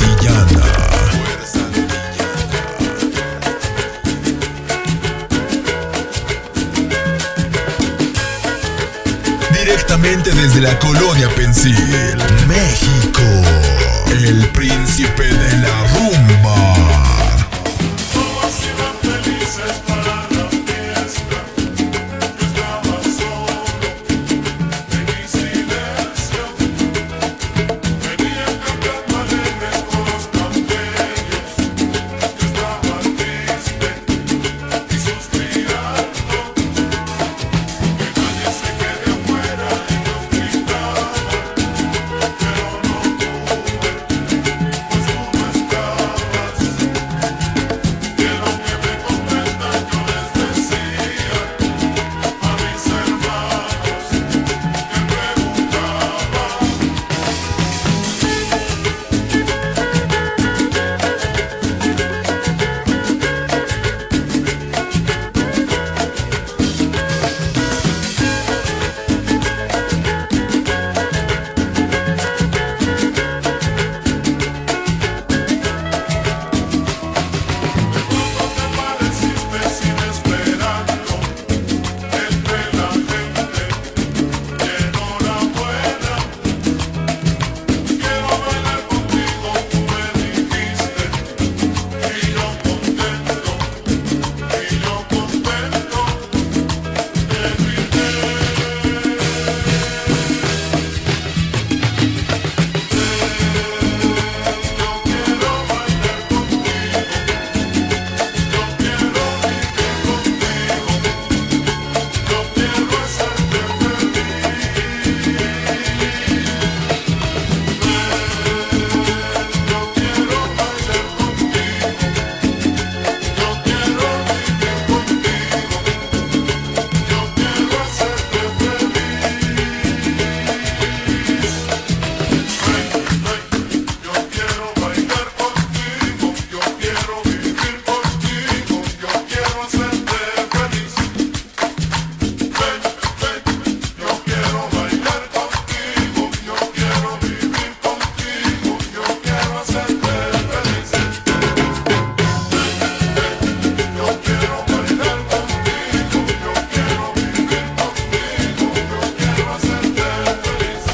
Antillana. Directamente desde la Colonia Pensil, México, el príncipe de la rumba. Todos iban felices para la fiesta. Yo estaba solo en mi silencio. Venían cantando alegres con los campellos. Yo estaba triste y suspirando. Que nadie se quede afuera, ellos gritaban, pero no pude, pues tú no estabas. Quiero que me comprendan, yo les decía a mis hermanos que cuando te pareciste inesperando entre la gente y enhorabuena. Quiero bailar contigo, tú me dijiste, y yo contento, te grité. Yo quiero bailar contigo, yo quiero vivir contigo, yo quiero hacerte feliz. Yo quiero bailar contigo, yo quiero vivir contigo, yo quiero hacerte feliz. Yo quiero bailar contigo, yo quiero vivir contigo, yo quiero hacerte feliz. Yo quiero bailar contigo, yo quiero vivir contigo, yo quiero hacerte feliz.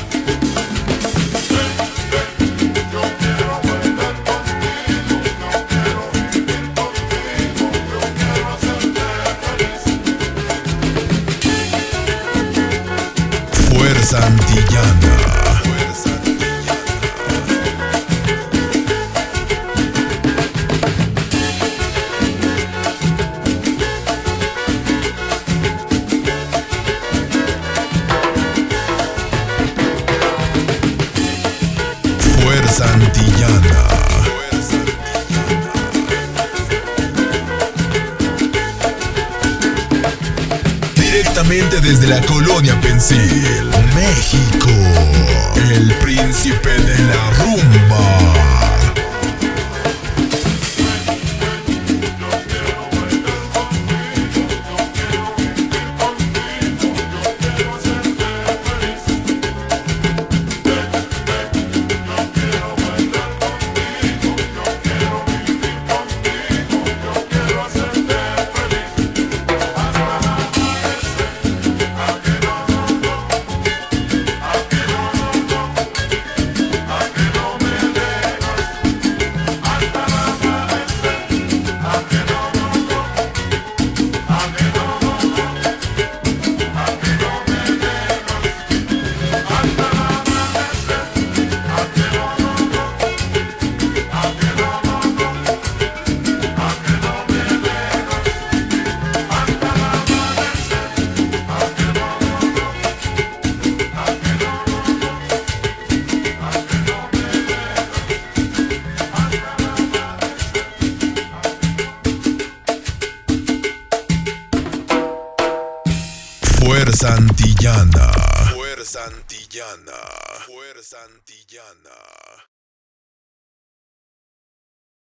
Yo quiero bailar contigo, yo quiero vivir contigo, yo quiero hacerte feliz. Yo quiero bailar contigo, yo quiero vivir contigo, yo quiero hacerte feliz. Fuerza Antillana. Fuerza Antillana. Directamente desde la Colonia Pensil, México, el príncipe de la rumba. Fuerza Antillana. Fuerza Antillana. Fuerza Antillana.